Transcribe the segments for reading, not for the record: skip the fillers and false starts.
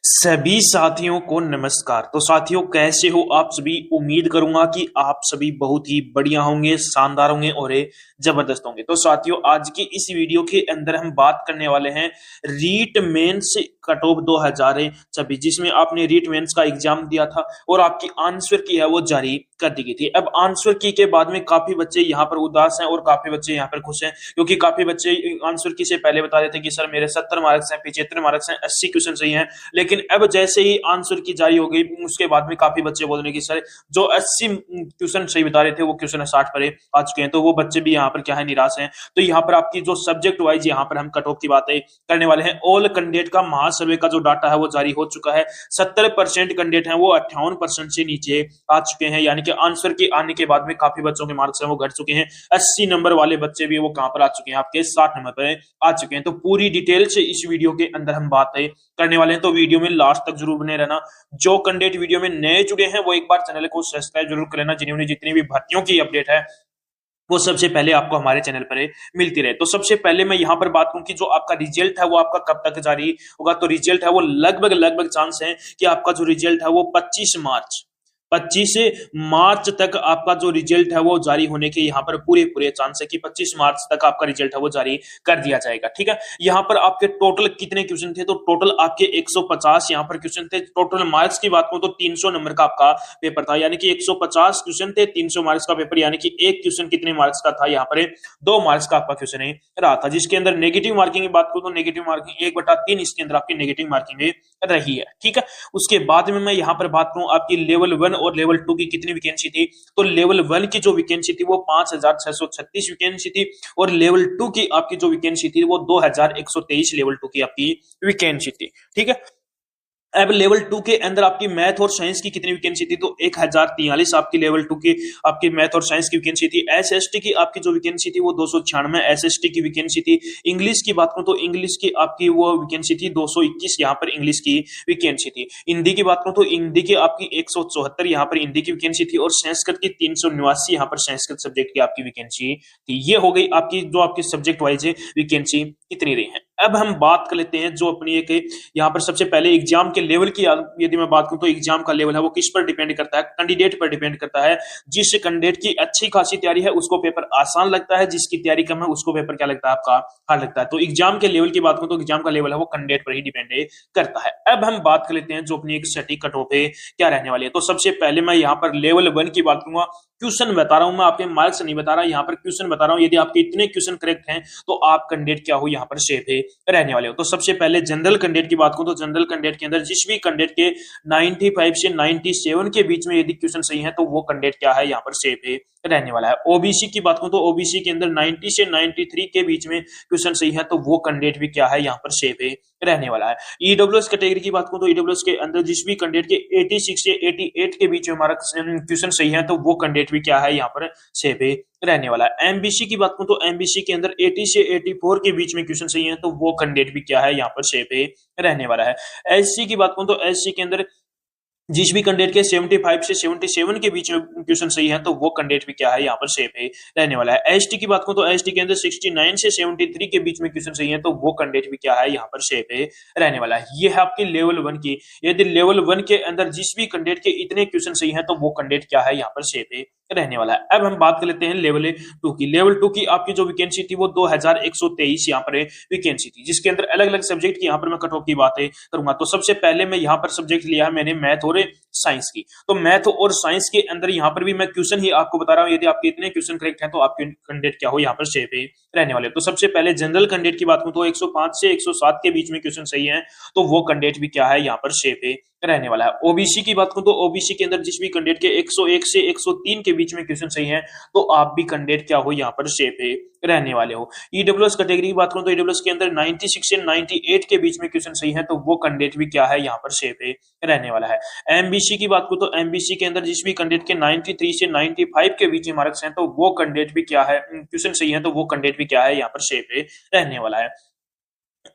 सभी साथियों को नमस्कार। तो साथियों, कैसे हो आप सभी? उम्मीद करूंगा कि आप सभी बहुत ही बढ़िया होंगे, शानदार होंगे और जबरदस्त होंगे। तो साथियों, आज की इस वीडियो के अंदर हम बात करने वाले हैं रीट मेंस कट ऑफ 2026, जिसमें आपने रीट मेंस का एग्जाम दिया था और आपकी आंसर की है वो जारी कर दी गई थी। अब आंसर की के बाद में काफी बच्चे यहाँ पर उदास हैं और काफी बच्चे यहाँ पर खुश हैं, क्योंकि काफी बच्चे आंसर की से पहले बता रहे थे कि सर मेरे 70 मार्क्स हैं, 75 मार्क्स हैं, 80 क्वेश्चन सही हैं। लेकिन अब जैसे ही आंसर की जारी हो गई, उसके बाद में काफी बच्चे बोल रहे हैं कि सर जो 80 क्वेश्चन सही बता रहे थे वो क्वेश्चन 60 पर आ चुके हैं। तो वो बच्चे भी यहाँ पर क्या है, निराश हैं। तो यहाँ पर आपकी जो सब्जेक्ट वाइज यहाँ पर हम कट ऑफ की बातें करने वाले हैं। ऑल कैंडिडेट का महासर्वे का जो डाटा है वो जारी हो चुका है। 70% कैंडिडेट हैं वो 58% से नीचे आ चुके हैं, यानी कि आंसर के आने के बाद में काफी बच्चों के मार्क्स हैं वो घट चुके हैं। 80 नंबर वाले बच्चे भी वो कहां पर आ चुके हैं, आपके 60 नंबर पर आ चुके हैं। तो पूरी डिटेल से इस वीडियो के अंदर हम बातें करने वाले हैं, तो वीडियो में लास्ट तक जरूर बने रहना। जो कैंडिडेट वीडियो में नए जुड़े हैं वो एक बार चैनल को सब्सक्राइब जरूर कर लेना, जिन्होंने जितनी भी भर्तियों की अपडेट है वो सबसे पहले आपको हमारे चैनल पर मिलती रहे। तो सबसे पहले मैं यहाँ पर बात करूं कि जो आपका रिजल्ट है वो आपका कब तक जारी होगा। तो रिजल्ट है वो लगभग चांस है कि आपका जो रिजल्ट है वो 25 मार्च तक आपका जो रिजल्ट है वो जारी होने के यहाँ पर पूरे चांस है कि 25 मार्च तक आपका रिजल्ट है वो जारी कर दिया जाएगा। ठीक है, यहाँ पर आपके टोटल कितने क्वेश्चन थे? तो टोटल आपके 150 यहाँ पर क्वेश्चन थे। टोटल मार्क्स की बात करूं तो 300 नंबर का आपका पेपर था, यानी कि 150 क्वेश्चन थे, 300 मार्क्स का पेपर, यानी कि एक क्वेश्चन कितने मार्क्स का था? यहाँ पर 2 मार्क्स का आपका क्वेश्चन रहा था। जिसके अंदर नेगेटिव मार्किंग की बात करूं तो नेगेटिव मार्किंग 1/3 इसके अंदर आपकी नेगेटिव मार्किंग रही है। ठीक है, उसके बाद में मैं यहाँ पर बात करूं आपकी लेवल 1 और लेवल 2 की कितनी वैकेंसी थी। तो लेवल 1 की जो वैकेंसी थी वो 5636 वैकेंसी थी और लेवल 2 की आपकी जो वैकेंसी थी वो 2123 लेवल 2 की आपकी वैकेंसी थी। ठीक है, अब लेवल 2 के अंदर आपकी मैथ और साइंस की कितनी वैकेंसी थी? तो 1043 आपकी लेवल 2 की आपकी मैथ और साइंस की वैकेंसी थी। एसएसटी की आपकी जो वैकेंसी थी वो 296 एसएसटी की वैकेंसी थी। इंग्लिश की बात करूं तो इंग्लिश की आपकी वो वैकेंसी थी 221, यहाँ पर इंग्लिश की वैकेंसी थी। हिंदी की बात करूं तो हिंदी की आपकी 174 यहाँ पर हिंदी की वैकेंसी थी और संस्कृत की 389 यहाँ पर संस्कृत सब्जेक्ट की आपकी वैकेंसी थी। ये हो गई आपकी जो आपकी सब्जेक्ट वाइज वैकेंसी कितनी रही है। अब हम बात कर लेते हैं जो अपनी एक यहाँ पर सबसे पहले एग्जाम के लेवल की यदि मैं बात करूं तो एग्जाम का लेवल है वो किस पर डिपेंड करता है? कैंडिडेट पर डिपेंड करता है। जिस कैंडिडेट की अच्छी खासी तैयारी है उसको पेपर आसान लगता है, जिसकी तैयारी कम है उसको पेपर क्या लगता है, आपका हार्ड लगता है। तो एग्जाम के लेवल की बात करूं तो एग्जाम का लेवल है वो कैंडिडेट पर ही डिपेंड करता है। अब हम बात कर लेते हैं जो अपनी एक सटीक कट ऑफ है क्या रहने वाली है। तो सबसे पहले मैं यहाँ पर लेवल 1 की बात करूंगा। क्वेश्चन बता रहा हूं मैं, आपके मार्क्स नहीं बता रहा, यहाँ पर क्वेश्चन बता रहा हूं। यदि आपके इतने क्वेश्चन करेक्ट हैं तो आप कैंडिडेट क्या हो, यहाँ पर सेफ है रहने वाले हो। तो सबसे पहले जनरल कैंडिडेट की बात करूं तो जनरल कैंडिडेट के अंदर जिस भी कैंडिडेट के 95 से 97 के बीच में यदि क्वेश्चन सही है तो वो कैंडिडेट क्या है, यहाँ पर सेफ है रहने वाला है। ओबीसी की बात करूं तो ओबीसी के अंदर 90 से 93 के बीच में क्वेश्चन सही है तो वो कैंडिडेट भी क्या है, यहाँ पर सेफ है रहने वाला है। ईडब्ल्यूएस कैटेगरी की बात करूं तो ईडब्ल्यूएस के अंदर जिस भी कैंडिडेट के 86 से 88 के बीच में हमारा क्वेश्चन सही है तो वो कैंडिडेट भी क्या है, यहाँ पर सेफ है रहने वाला है। एमबीसी की बात करूं तो एमबीसी के अंदर 80 से 84 के बीच में क्वेश्चन सही है तो वो कैंडिडेट भी क्या है, यहाँ पर सेफ है रहने वाला है। एससी की बात करूं तो एससी के अंदर जिस भी कैंडिडेट के 75 से 77 के बीच में क्वेश्चन सही है तो वो कैंडिडेट भी क्या है, यहाँ पर सेफ है रहने वाला है। एसटी की बात करूं तो एसटी के अंदर 69 से 73 के बीच में क्वेश्चन सही है तो वो कैंडिडेट भी क्या है, यहाँ पर सेफ है रहने वाला है। ये है आपकी लेवल 1 की। यदि लेवल 1 के अंदर जिस भी कैंडिडेट के इतने क्वेश्चन सही है तो वो कैंडिडेट क्या है, यहाँ पर सेफ है रहने वाला है। अब हम बात कर लेते हैं लेवल 2 की। लेवल 2 की आपकी जो वैकेंसी थी वो 2123 यहाँ पर वैकेंसी थी, जिसके अंदर अलग अलग सब्जेक्ट की यहाँ पर मैं कट ऑफ की बातें करूंगा। तो सबसे पहले मैं यहाँ पर सब्जेक्ट लिया है मैंने मैथ और साइंस की। तो मैथ और साइंस के अंदर यहाँ पर भी मैं क्वेश्चन ही आपको बता रहा हूँ। यदि आपके इतने क्वेश्चन करेक्ट हैं तो आपके कैंडिडेट क्या हो, यहाँ पर सेफ है रहने वाले। तो सबसे पहले जनरल कैंडिडेट की बात करूं तो 105 से 107 के बीच में क्वेश्चन सही है तो वो कैंडिडेट भी क्या है, यहाँ पर सेफ है रहने वाला है। ओबीसी की बात करूं तो ओबीसी के अंदर जिस भी कैंडिडेट के 101 से 103 के बीच में क्वेश्चन सही है तो आप भी कैंडिडेट क्या हो, यहाँ पर सेफ है रहने वाले हो। ईडब्ल्यूएस कैटेगरी की बात करूं तो ईडब्ल्यूएस के अंदर 96 से 98 के बीच में क्वेश्चन सही है तो वो कैंडिडेट भी क्या है, यहाँ पर सेफ है रहने वाला है। एमबीसी की बात करूं तो एमबीसी के अंदर जिस भी कैंडिडेट के 93 से 95 के बीच में मार्क्स हैं तो वो कैंडिडेट भी क्या है, क्वेश्चन सही है तो वो कैंडिडेट भी क्या है, यहाँ पर सेफ है रहने वाला है।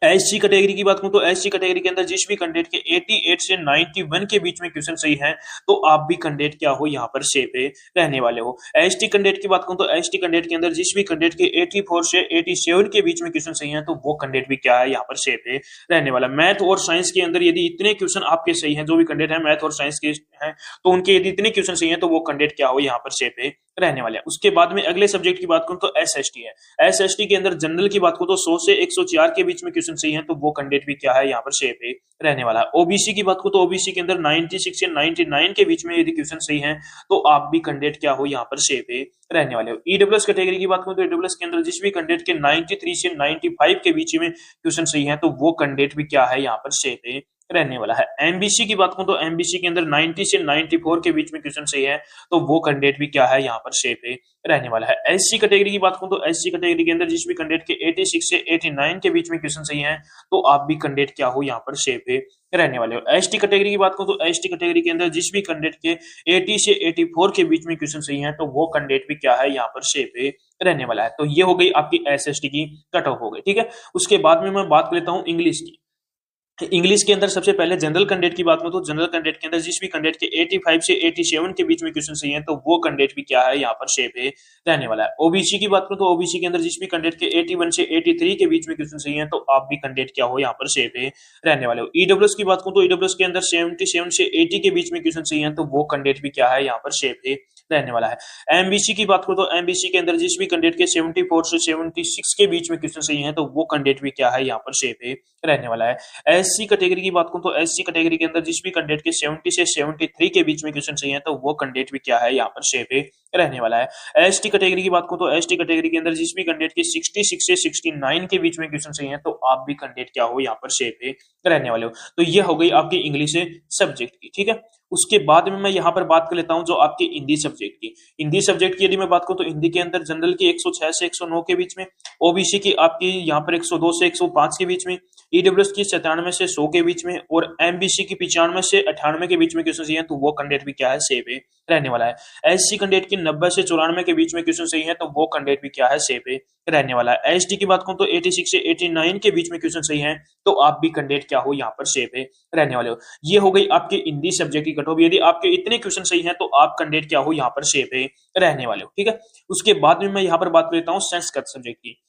एससी कैटेगरी की बात करूं तो एससी कैटेगरी के अंदर जिस भी कैंडिडेट के 88 से 91 के बीच में क्वेश्चन सही है तो आप भी कैंडिडेट क्या हो यहाँ पर से पे रहने वाले हो। एसटी कैंडिडेट की बात करूं तो एसटी कैंडिडेट के अंदर जिस भी कैंडिडेट के 84 से 87 के बीच में क्वेश्चन सही है तो वो कैंडिडेट भी क्या है यहाँ पर से पे रहने वाला। मैथ और साइंस के अंदर यदि इतने क्वेश्चन आपके सही हैं, जो भी कैंडिडेट है मैथ और साइंस के हैं, तो उनके यदि इतने क्वेश्चन सही हैं तो वो कैंडिडेट क्या हो यहाँ पर से पे रहने वाले हैं। उसके बाद में अगले सब्जेक्ट की बात करूं तो एसएसटी है। एसएसटी के अंदर जनरल की बात करूं तो 100 से 104 के बीच में क्वेश्चन सही है तो वो कैंडिडेट भी क्या है यहाँ पर शेप पे रहने वाला है। ओबीसी की बात करूं तो ओबीसी के अंदर 96 से 99 के बीच में यदि क्वेश्चन सही है तो आप भी कैंडिडेट क्या हो यहाँ पर शेप पे रहने वाले हो। ईडब्ल्यूएस कैटेगरी की बात करूं तो ईडब्ल्यूएस के अंदर जिस भी कैंडिडेट के 93 से 95 के बीच में क्वेश्चन सही है तो वो कैंडिडेट भी क्या है यहाँ पर शेप पे रहने वाला है। एमबीसी की बात करूं तो एमबीसी के अंदर 90 से 94 के बीच में क्वेश्चन सही है तो वो कैंडिडेट भी क्या है यहाँ पर शेप पे रहने वाला है। एससी कैटेगरी की बात करूं तो एससी कैटेगरी के अंदर जिस भी कैंडिडेट के 86 से 89 के बीच में क्वेश्चन सही है तो आप भी कैंडिडेट क्या हो यहाँ पर शेप पे रहने वाले हो। एसटी कैटेगरी की बात करूं तो एसटी कैटेगरी के अंदर जिस भी कैंडिडेट के 80 से 84 के बीच में क्वेश्चन सही है तो वो कैंडिडेट भी क्या है यहाँ पर शेप पे रहने वाला है। तो ये हो गई आपकी एसएसटी की कट ऑफ हो गई, ठीक है। उसके बाद में मैं बात कर लेता हूँ इंग्लिश की। इंग्लिश के अंदर सबसे पहले जनरल कैंडिडेट की बात करूं तो जनरल कैंडिडेट के अंदर जिस भी कैंडिडेट के 85 से 87 के बीच में क्वेश्चन सही है तो वो कैंडिडेट भी क्या है यहाँ पर शेप पे रहने वाला है। ओबीसी की बात करूं तो ओबीसी के अंदर जिस भी कैंडिडेट के 81 से 83 के बीच में क्वेश्चन सही है तो आप भी कैंडिडेट क्या हो यहाँ पर शेप पे रहने वाले हो। ईडब्ल्यूएस की बात करूं तो ईडब्ल्यूएस के अंदर 77 से 80 के बीच में क्वेश्चन सही है तो वो कैंडिडेट भी क्या है यहाँ पर शेप पे रहने वाला है। एमबीसी की बात करूं तो एमबीसी के अंदर जिस भी कैंडिडेट के 74 से 76 के बीच में क्वेश्चन सही है तो वो कैंडिडेट भी क्या है यहाँ पर शेप पे रहने वाला है। एससी कैटेगरी की बात करूं तो एससी कैटेगरी के अंदर जिस भी कैंडिडेट के 70 से 73 के बीच में क्वेश्चन सही है तो वो कैंडिडेट भी क्या है यहाँ पर शेप पे रहने वाला है। एसटी कैटेगरी की बात करूं तो एसटी कैटेगरी के अंदर जिस भी कैंडिडेट के 66 से 69 के बीच में क्वेश्चन सही है तो आप भी कैंडिडेट क्या हो यहाँ पर शेप पे रहने वाले हो। तो ये हो गई आपकी इंग्लिश सब्जेक्ट की, ठीक है। उसके बाद में मैं यहाँ पर बात कर लेता हूँ जो आपकी हिंदी सब्जेक्ट की। हिंदी सब्जेक्ट की यदि मैं बात करूँ तो हिंदी के अंदर जनरल की 106 से 109 के बीच में, ओबीसी की आपकी यहाँ पर 102 से 105 के बीच में, ईडब्ल्यूएस की 97 से 100 के बीच में और एमबीसी की 95 से 98 के बीच में क्वेश्चन सही है तो वो कैंडिडेट भी क्या है सेफ है रहने वाला है। एससी कैंडिडेट की 90 से 94 के बीच में क्वेश्चन सही है तो वो कैंडिडेट भी क्या है सेफ है रहने वाला है। एसटी की बात करूं तो 86 से 89 के बीच में क्वेश्चन सही है तो आप भी कैंडिडेट क्या हो यहाँ पर सेफ है रहने वाले हो। ये हो गई आपके हिंदी सब्जेक्ट की कट ऑफ। यदि आपके इतने क्वेश्चन सही हैं तो आप कैंडिडेट क्या हो यहाँ पर सेफ है रहने वाले हो, ठीक है। उसके बाद में मैं यहाँ पर बात कर लेता हूँ संस्कृत सब्जेक्ट की।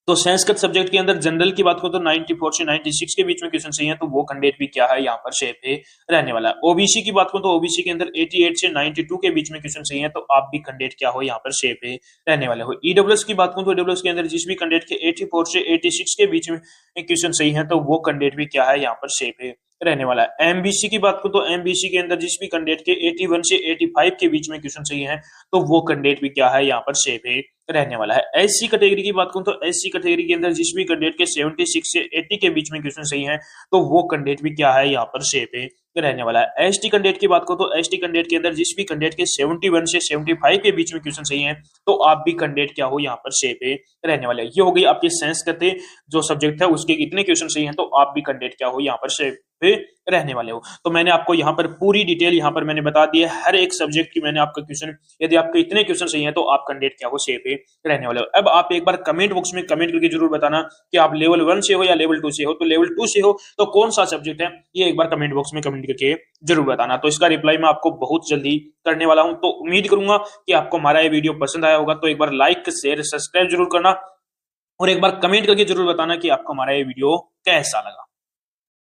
तो संस्कृत सब्जेक्ट के अंदर जनरल की बात करो तो 94 से 96 के बीच में क्वेश्चन सही है तो वो कैंडिडेट भी क्या है यहाँ पर शेप पे रहने वाला है। ओबीसी की बात करो तो ओबीसी के अंदर 88 से 92 के बीच में क्वेश्चन सही है तो आप भी कैंडिडेट क्या हो यहाँ पर शेप पे रहने वाले हो। ईडब्ल्यूएस की बात करो तो ईडब्ल्यूएस के अंदर जिस भी कैंडिडेट के 84 से 86 के बीच में क्वेश्चन सही है तो वो कैंडिडेट भी क्या है यहाँ पर शेप पे रहने वाला है। एमबीसी की बात करो तो एमबीसी के अंदर जिस भी कैंडिडेट के 81 से 85 के बीच में क्वेश्चन सही है तो वो कैंडिडेट भी क्या है यहाँ पर शेप है रहने वाला है। एससी कैटेगरी की बात करूं तो एससी कैटेगरी के अंदर जिस भी कैंडिडेट के 76 से 80 के बीच में क्वेश्चन सही है तो वो कैंडिडेट भी क्या है यहाँ पर शेप है रहने वाला है। एसटी कैंडिडेट की बात करो तो एसटी कैंडिडेट के अंदर जिस भी कैंडिडेट के 71 से 75 के बीच में क्वेश्चन सही है तो आप भी कैंडिडेट क्या हो यहाँ पर शेप है रहने वाले। ये हो गई आपकी संस्कृत जो सब्जेक्ट है उसके कितने क्वेश्चन सही है तो आप भी कैंडिडेट क्या हो यहाँ पर शेप पे रहने वाले हो। तो मैंने आपको यहाँ पर पूरी डिटेल यहाँ पर मैंने बता दी है हर एक सब्जेक्ट की। मैंने आपका क्वेश्चन, यदि आपके इतने क्वेश्चन सही हैं तो आप कैंडिडेट क्या हो शेप पे रहने वाले हो। अब आप एक बार कमेंट बॉक्स में कमेंट करके जरूर बताना कि आप लेवल 1 से हो या लेवल 2 से हो। तो लेवल 2 से हो तो कौन सा सब्जेक्ट है ये एक बार कमेंट बॉक्स में कमेंट करके जरूर बताना। तो इसका रिप्लाई मैं आपको बहुत जल्दी करने वाला हूं। तो उम्मीद करूंगा कि आपको हमारा ये वीडियो पसंद आया होगा। तो एक बार लाइक शेयर सब्सक्राइब जरूर करना और एक बार कमेंट करके जरूर बताना कि आपको हमारा ये वीडियो कैसा लगा।